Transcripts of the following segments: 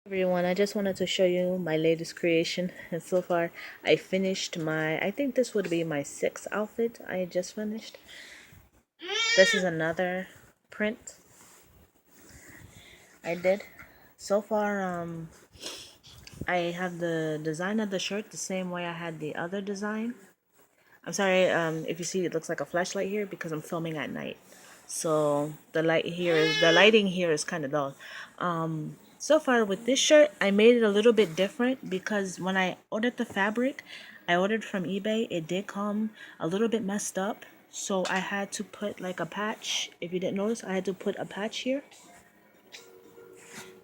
Everyone, I just wanted to show you my latest creation. And so far I finished I think this would be my sixth outfit I just finished. This is another print I did. So far I have the design of the shirt the same way I had the other design. I'm sorry if you see it looks like a flashlight here because I'm filming at night. So the lighting here is kind of dull. So far with this shirt, I made it a little bit different because when I ordered the fabric, I ordered from eBay, it did come a little bit messed up. So I had to put like a patch. If you didn't notice, I had to put a patch here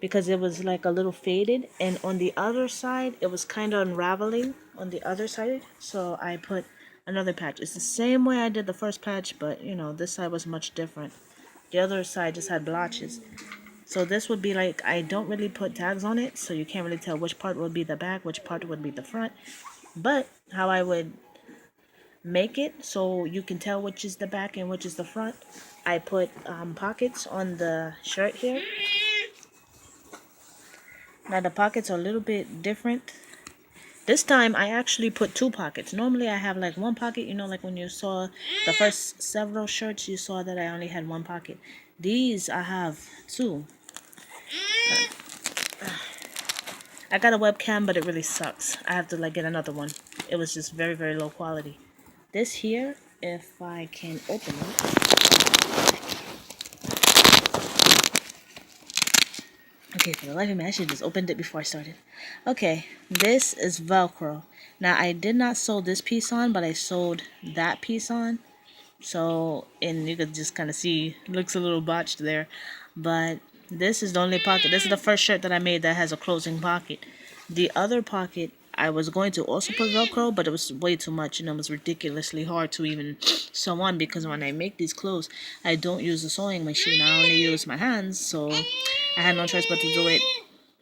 because it was like a little faded, and on the other side it was kind of unraveling on the other side, so I put another patch. It's the same way I did the first patch, but you know, this side was much different. The other side just had blotches. So this would be like, I don't really put tags on it, so you can't really tell which part would be the back, which part would be the front. But how I would make it so you can tell which is the back and which is the front, I put pockets on the shirt here. Now the pockets are a little bit different. This time I actually put two pockets. Normally I have like one pocket, you know, like when you saw the first several shirts, you saw that I only had one pocket. These I have two. I got a webcam, but it really sucks. I have to like get another one. It was just very, very low quality. This here, if I can open it. Okay, for the life of me, I should just opened it before I started. Okay, this is Velcro. Now, I did not sew this piece on, but I sewed that piece on. So, and you could just kind of see, it looks a little botched there. But this is the only pocket. This is the first shirt that I made that has a closing pocket. The other pocket, I was going to also put Velcro, but it was way too much. You know, it was ridiculously hard to even sew on because when I make these clothes, I don't use a sewing machine. I only use my hands, so I had no choice but to do it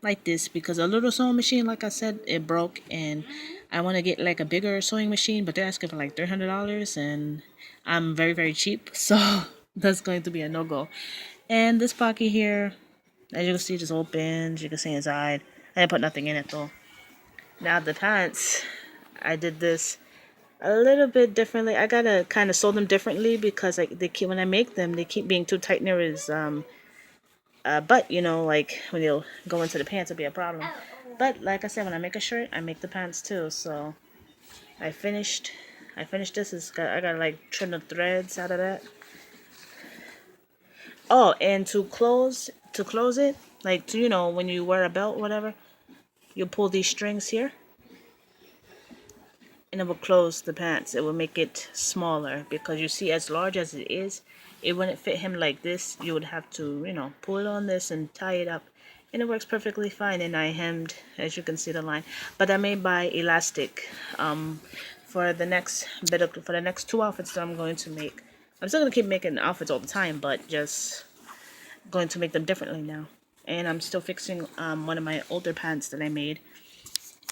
like this because a little sewing machine, like I said, it broke, and I want to get like a bigger sewing machine, but they're asking for like $300, and I'm very, very cheap, so that's going to be a no-go. And this pocket here, as you can see, just opens. You can see inside. I didn't put nothing in it though. Now the pants, I did this a little bit differently. I gotta kind of sew them differently because like they keep, when I make them, they keep being too tight near his butt. You know, like when you go into the pants, it'll be a problem. But like I said, when I make a shirt, I make the pants too. So I finished. I finished this. I gotta like trim the threads out of that. Oh, and to close it, like to, you know, when you wear a belt, or whatever, you pull these strings here, and it will close the pants. It will make it smaller because you see, as large as it is, it wouldn't fit him like this. You would have to, you know, pull it on this and tie it up, and it works perfectly fine. And I hemmed, as you can see, the line, but I may buy elastic for the next for the next two outfits that I'm going to make. I'm still gonna keep making outfits all the time, but just going to make them differently now. And I'm still fixing one of my older pants that I made.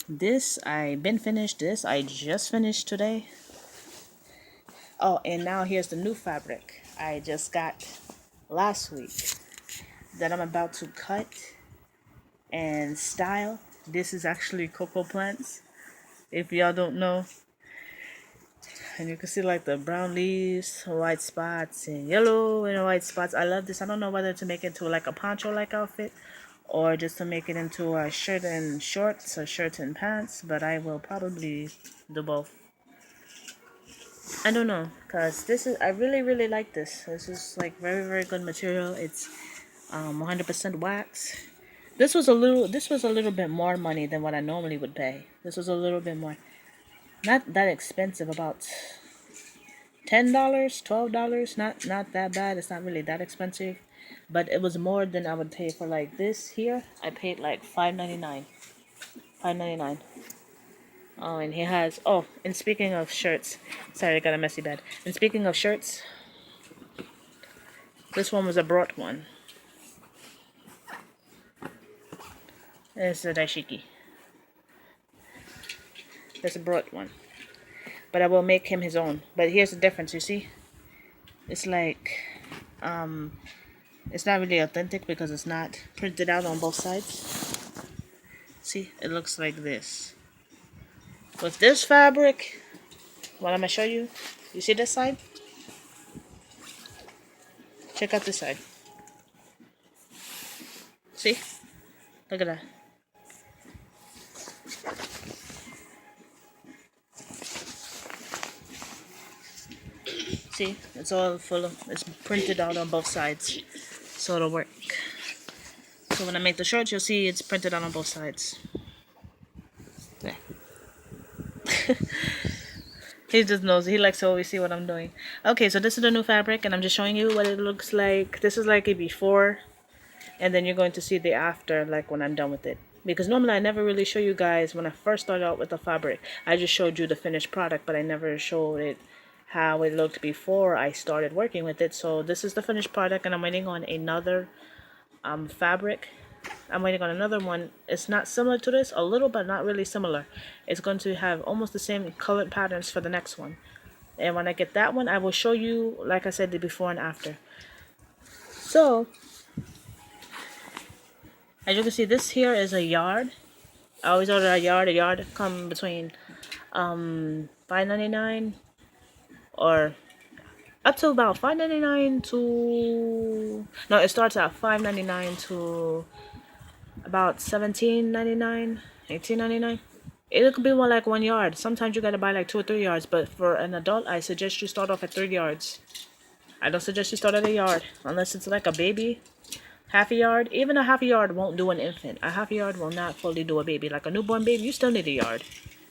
This I been finished. This I just finished today. Oh, and now here's the new fabric I just got last week that I'm about to cut and style. This is actually cocoa plants, if y'all don't know. And you can see like the brown leaves, white spots, and yellow and white spots. I love this. I don't know whether to make it into like a poncho like outfit or just to make it into a shirt and shorts or shirt and pants, but I will probably do both. I don't know, cause this is, I really, really like this. This is like very, very good material. It's 100% wax. This was a little bit more money than what I normally would pay. This was a little bit more, not that expensive, about $10, $12. Not that bad. It's not really that expensive, but it was more than I would pay for like this here. I paid like $5.99. $5.99. Oh, and he has. Oh, and speaking of shirts, sorry, I got a messy bed. And speaking of shirts, this one was a brought one. It's a dashiki. It's a brought one, but I will make him his own. But here's the difference. You see, it's like, it's not really authentic because it's not printed out on both sides. See, it looks like this. With this fabric, what I'm gonna show you, you see this side? Check out this side. See? Look at that. See? It's all full of, it's printed out on both sides. So it'll work. So when I make the shorts, you'll see it's printed out on both sides. There. He just knows. He likes to always see what I'm doing. Okay, so this is the new fabric, and I'm just showing you what it looks like. This is like a before, and then you're going to see the after, like when I'm done with it. Because normally I never really show you guys when I first started out with the fabric. I just showed you the finished product, but I never showed it how it looked before I started working with it. So this is the finished product, and I'm waiting on another fabric. I'm waiting on another one. It's not similar to this, a little, but not really similar. It's going to have almost the same colored patterns for the next one. And when I get that one, I will show you, like I said, the before and after. So, as you can see, this here is a yard. I always order a yard. A yard come between $5.99 or up to about $5.99 to, no, it starts at $5.99 to about $17.99, $18.99. It could be more like 1 yard. Sometimes you gotta buy like 2 or 3 yards, but for an adult, I suggest you start off at 3 yards. I don't suggest you start at a yard unless it's like a baby. Half a yard, even a half a yard won't do an infant. A half a yard will not fully do a baby. Like a newborn baby, you still need a yard.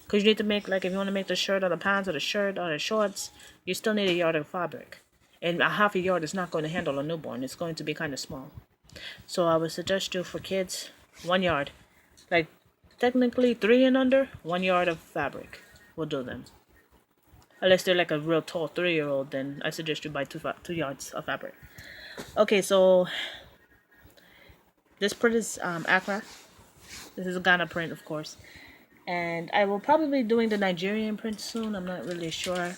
Because you need to make, like if you want to make the shirt or the pants or the shirt or the shorts, you still need a yard of fabric. And a half a yard is not going to handle a newborn. It's going to be kind of small. So I would suggest you for kids, 1 yard. Like technically 3 and under, 1 yard of fabric will do them. Unless they're like a real tall 3-year-old, then I suggest you buy 2 yards of fabric. Okay, so this print is Ankara. This is a Ghana print, of course. And I will probably be doing the Nigerian print soon. I'm not really sure.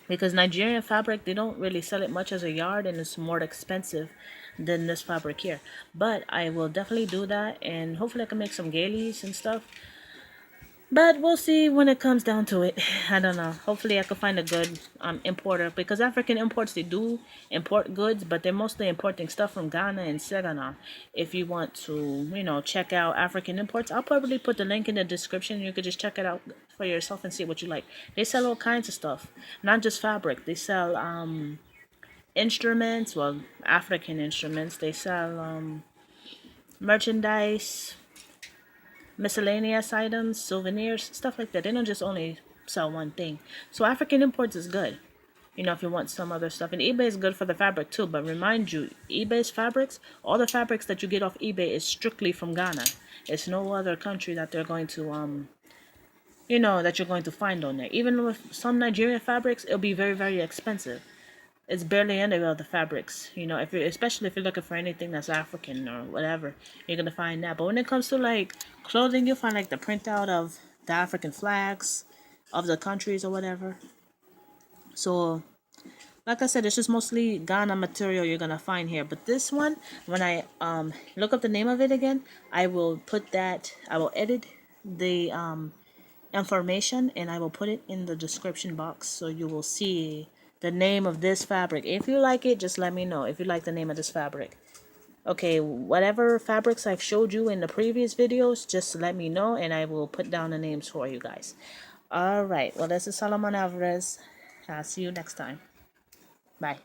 Because Nigerian fabric, they don't really sell it much as a yard, and it's more expensive than this fabric here. But I will definitely do that, and hopefully I can make some gailies and stuff. But we'll see when it comes down to it. I don't know. Hopefully I can find a good importer. Because African imports, they do import goods. But they're mostly importing stuff from Ghana and Sagana. If you want to, you know, check out African imports, I'll probably put the link in the description. You could just check it out for yourself and see what you like. They sell all kinds of stuff. Not just fabric. They sell instruments. Well, African instruments. They sell merchandise, miscellaneous items, souvenirs, stuff like that. They don't just only sell one thing. So African imports is good. You know, if you want some other stuff. And eBay is good for the fabric too. But remind you, eBay's fabrics, all the fabrics that you get off eBay is strictly from Ghana. It's no other country that they're going to, you know, that you're going to find on there. Even with some Nigerian fabrics, it'll be very, very expensive. It's barely any of the fabrics, you know, if you're, especially if you're looking for anything that's African or whatever, you're gonna find that. But when it comes to like clothing, you'll find like the printout of the African flags of the countries or whatever. So like I said, it's just mostly Ghana material you're gonna find here. But this one, when I look up the name of it again, I will put that, I will edit the information and I will put it in the description box, so you will see the name of this fabric. If you like it, just let me know if you like the name of this fabric. Okay, whatever fabrics I've showed you in the previous videos, just let me know and I will put down the names for you guys. Alright, well, this is Solomon Alvarez. I'll see you next time. Bye.